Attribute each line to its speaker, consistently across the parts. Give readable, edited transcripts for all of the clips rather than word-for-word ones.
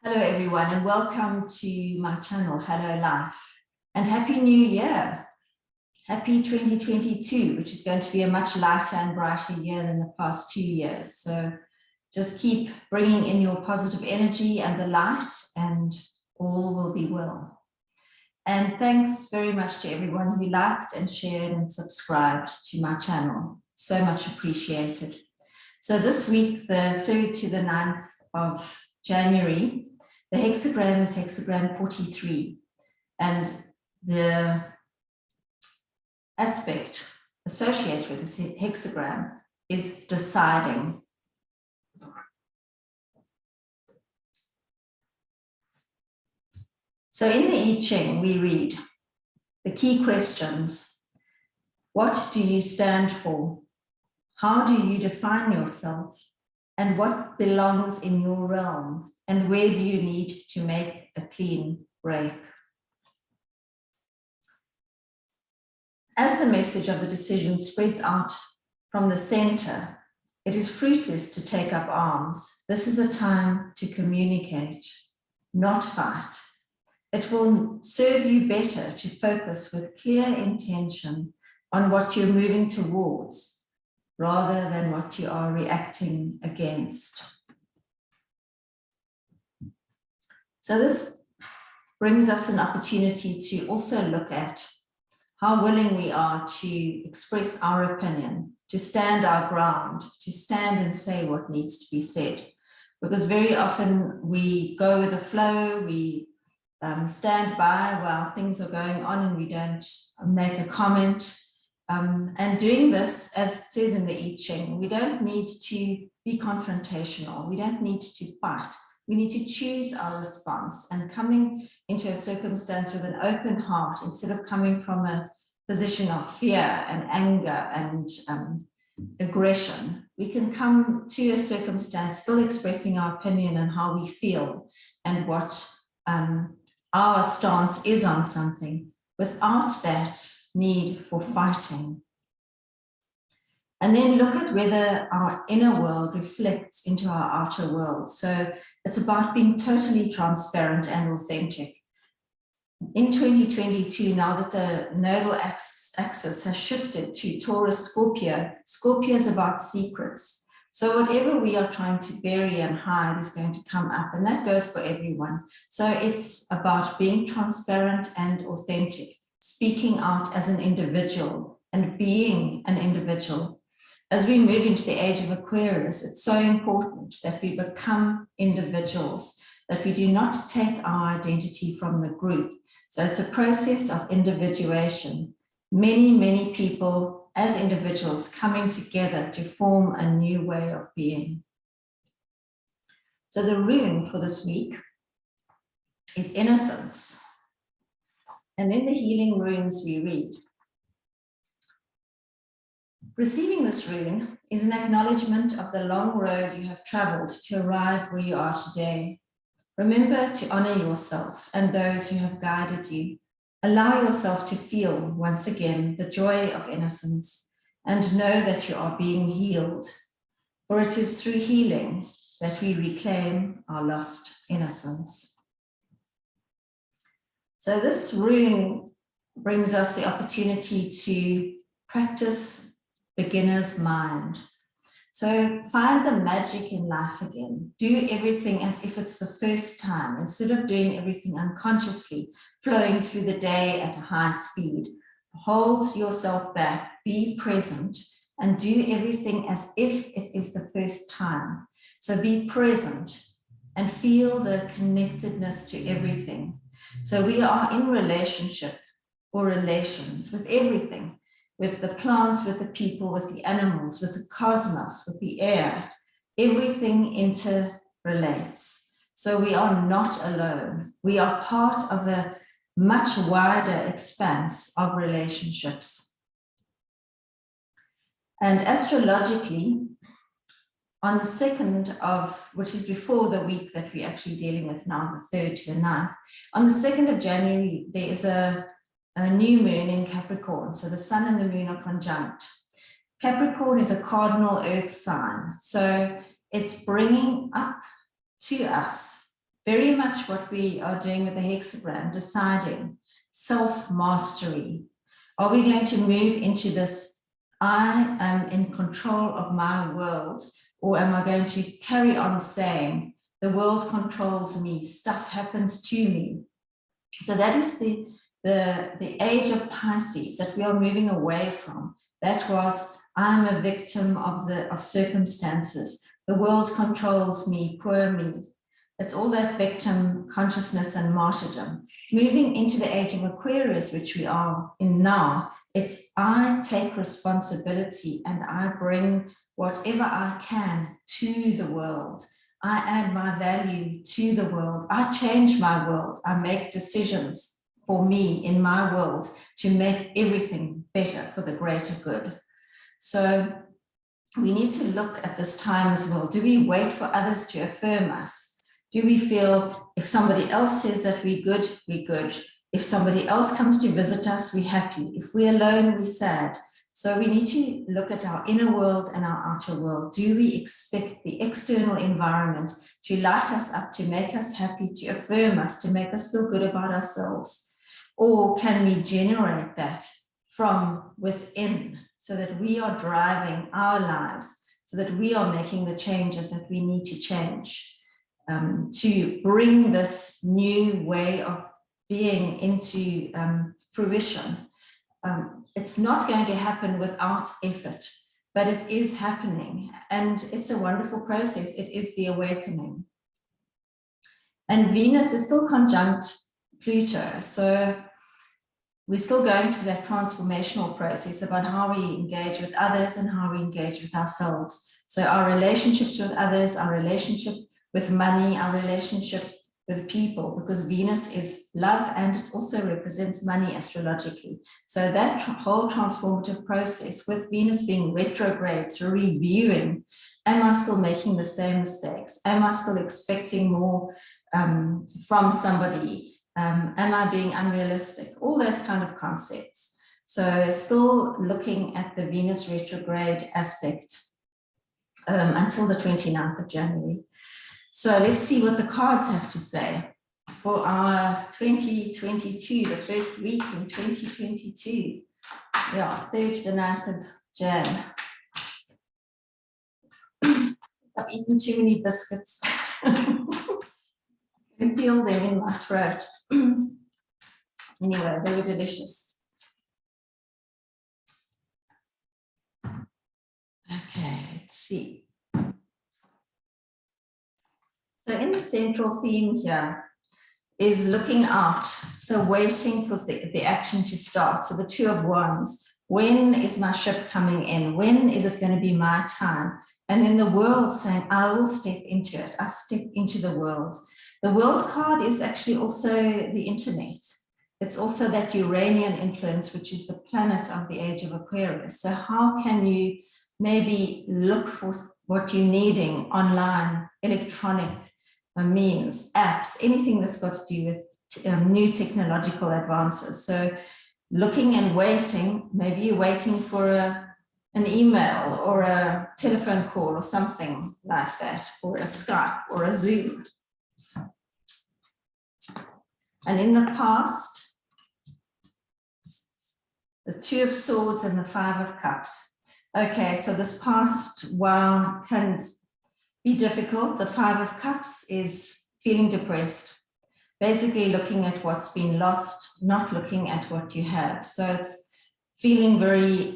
Speaker 1: Hello everyone and welcome to my channel, Hello Life, and Happy New Year. Happy 2022, which is going to be a much lighter and brighter year than the past 2 years. So just keep bringing in your positive energy and the light and all will be well. And thanks very much to everyone who liked and shared and subscribed to my channel. So much appreciated. So this week, the 3rd to the 9th of January, the hexagram is hexagram 43, and the aspect associated with this hexagram is deciding. So in the I-Ching, we read the key questions. What do you stand for? How do you define yourself? And what belongs in your realm? And where do you need to make a clean break? As the message of the decision spreads out from the center, it is fruitless to take up arms. This is a time to communicate, not fight. It will serve you better to focus with clear intention on what you're moving towards, rather than what you are reacting against. So this brings us an opportunity to also look at how willing we are to express our opinion, to stand our ground, to stand and say what needs to be said. Because very often we go with the flow, we stand by while things are going on and we don't make a comment. And doing this, as it says in the I-Ching, we don't need to be confrontational. We don't need to fight. We need to choose our response, and coming into a circumstance with an open heart instead of coming from a position of fear and anger and aggression. We can come to a circumstance still expressing our opinion and how we feel and what our stance is on something without that need for fighting. And then look at whether our inner world reflects into our outer world. So it's about being totally transparent and authentic. In 2022, now that the nodal axis has shifted to Taurus Scorpio, Scorpio is about secrets. So whatever we are trying to bury and hide is going to come up, and that goes for everyone. So it's about being transparent and authentic, speaking out as an individual and being an individual. As we move into the age of Aquarius, it's so important that we become individuals, that we do not take our identity from the group. So it's a process of individuation. Many, many people as individuals coming together to form a new way of being. So the rune for this week is Innocence. And in the healing runes we read, receiving this rune is an acknowledgement of the long road you have traveled to arrive where you are today. Remember to honor yourself and those who have guided you. Allow yourself to feel once again the joy of innocence and know that you are being healed. For it is through healing that we reclaim our lost innocence. So this rune brings us the opportunity to practice beginner's mind. So find the magic in life again. Do everything as if it's the first time, instead of doing everything unconsciously, flowing through the day at a high speed. Hold yourself back, be present, and do everything as if it is the first time. So be present and feel the connectedness to everything. So we are in relationship or relations with everything, with the plants, with the people, with the animals, with the cosmos, with the air. Everything interrelates. So we are not alone. We are part of a much wider expanse of relationships. And astrologically, on the 2nd of, which is before the week that we're actually dealing with now, the 3rd to the 9th, on the 2nd of January, there is a new moon in Capricorn. So the sun and the moon are conjunct. Capricorn is a cardinal earth sign. So it's bringing up to us very much what we are doing with the hexagram, deciding self-mastery. Are we going to move into this, I am in control of my world, or am I going to carry on saying, the world controls me, stuff happens to me? So that is the age of Pisces that we are moving away from. That was, I'm a victim of circumstances. The world controls me, poor me. It's all that victim consciousness and martyrdom. Moving into the age of Aquarius, which we are in now, it's I take responsibility and I bring whatever I can to the world. I add my value to the world. I change my world. I make decisions for me in my world to make everything better for the greater good. So we need to look at this time as well. Do we wait for others to affirm us? Do we feel if somebody else says that we're good, we're good. If somebody else comes to visit us, we're happy. If we're alone, we're sad. So we need to look at our inner world and our outer world. Do we expect the external environment to light us up, to make us happy, to affirm us, to make us feel good about ourselves? Or can we generate that from within so that we are driving our lives, so that we are making the changes that we need to change to bring this new way of being into fruition? It's not going to happen without effort, but it is happening, and it's a wonderful process. It is the awakening. And Venus is still conjunct Pluto, so we're still going through that transformational process about how we engage with others and how we engage with ourselves. So our relationships with others, our relationship with money, our relationship with people, because Venus is love and it also represents money astrologically. So that whole transformative process with Venus being retrograde, so reviewing, am I still making the same mistakes? Am I still expecting more from somebody? Am I being unrealistic? All those kind of concepts. So still looking at the Venus retrograde aspect until the 29th of January. So let's see what the cards have to say for our 2022, the first week in 2022. Yeah, 3rd to the 9th of Jan. I've eaten too many biscuits. I can feel them in my throat. Anyway, they were delicious. Okay, let's see. So in the central theme here is looking out, so waiting for the action to start. So the Two of Wands, when is my ship coming in? When is it going to be my time? And then the world saying, I will step into it. I step into the world. The world card is actually also the internet. It's also that Uranian influence, which is the planet of the age of Aquarius. So how can you maybe look for what you're needing online, electronic means, apps, anything that's got to do with new technological advances. So looking and waiting, maybe you're waiting for an email or a telephone call or something like that, or a Skype or a Zoom. And in the past, the Two of Swords and the Five of Cups. Okay, so this past while can be difficult. The Five of Cups is feeling depressed, basically looking at what's been lost, not looking at what you have. So it's feeling very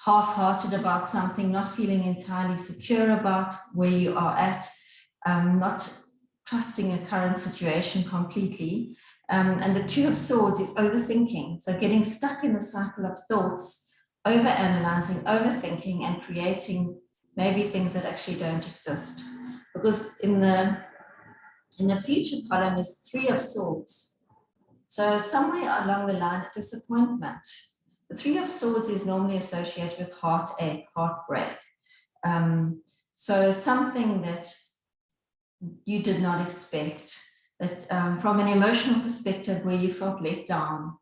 Speaker 1: half-hearted about something, not feeling entirely secure about where you are at, not trusting a current situation completely. And the Two of Swords is overthinking. So getting stuck in the cycle of thoughts, overanalyzing, overthinking, and creating maybe things that actually don't exist. Because in the future column is Three of Swords. So somewhere along the line, a disappointment. The Three of Swords is normally associated with heartache, heartbreak. So something that you did not expect, that from an emotional perspective where you felt let down,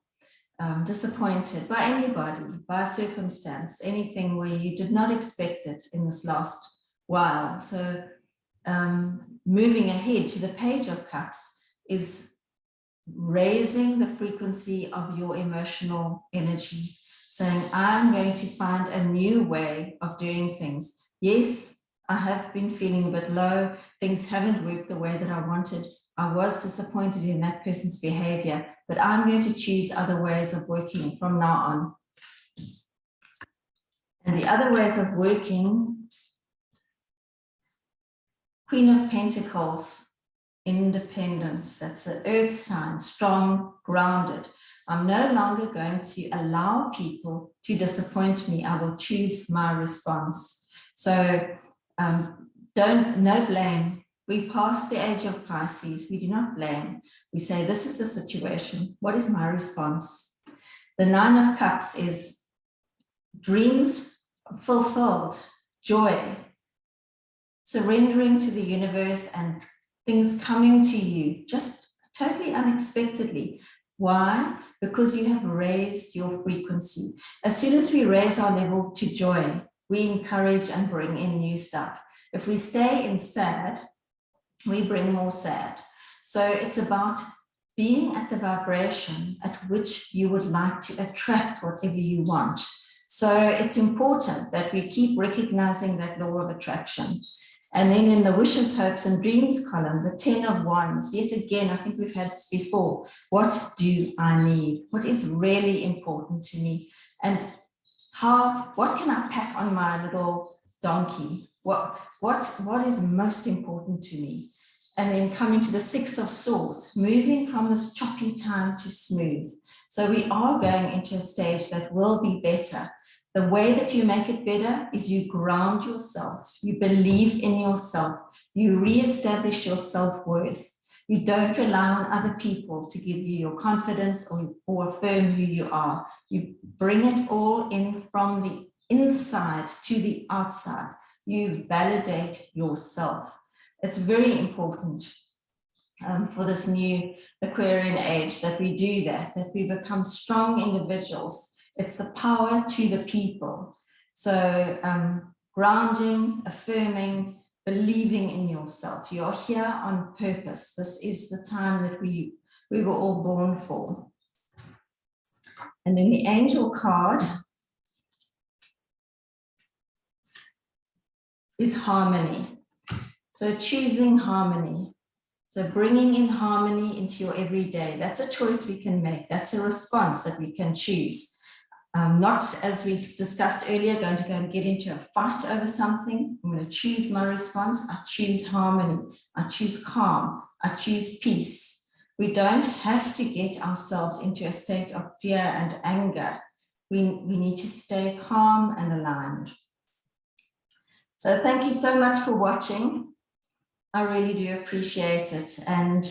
Speaker 1: disappointed by anybody, by a circumstance, anything where you did not expect it in this last while. So moving ahead to the Page of Cups is raising the frequency of your emotional energy, saying, I'm going to find a new way of doing things. Yes, I have been feeling a bit low. Things haven't worked the way that I wanted. I was disappointed in that person's behavior, but I'm going to choose other ways of working from now on. And the other ways of working, Queen of Pentacles, independence. That's the earth sign, strong, grounded. I'm no longer going to allow people to disappoint me. I will choose my response. So no blame. We pass the age of Pisces. We do not blame. We say, this is the situation. What is my response? The Nine of Cups is dreams fulfilled, joy, surrendering to the universe and things coming to you just totally unexpectedly. Why? Because you have raised your frequency. As soon as we raise our level to joy, we encourage and bring in new stuff. If we stay in sad, we bring more sad. So it's about being at the vibration at which you would like to attract whatever you want. So it's important that we keep recognizing that law of attraction. And then in the wishes, hopes, and dreams column, the 10 of Wands, yet again, I think we've had this before. What do I need? What is really important to me? And what can I pack on my little donkey? What is most important to me? And then coming to the 6 of Swords, moving from this choppy time to smooth. So we are going into a stage that will be better. The way that you make it better is you ground yourself, you believe in yourself, you reestablish your self-worth. You don't rely on other people to give you your confidence or affirm who you are. You bring it all in from the inside to the outside. You validate yourself. It's very important for this new Aquarian age that we do that we become strong individuals. It's the power to the people. So grounding, affirming, believing in yourself. You're here on purpose. This is the time that we were all born for. And then the angel card is harmony. So choosing harmony. So bringing in harmony into your everyday. That's a choice we can make. That's a response that we can choose. Not, as we discussed earlier, going to go and get into a fight over something. I'm going to choose my response. I choose harmony. I choose calm. I choose peace. We don't have to get ourselves into a state of fear and anger. We need to stay calm and aligned. So thank you so much for watching. I really do appreciate it. And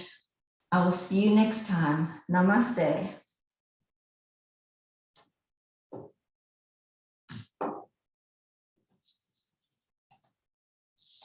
Speaker 1: I will see you next time. Namaste.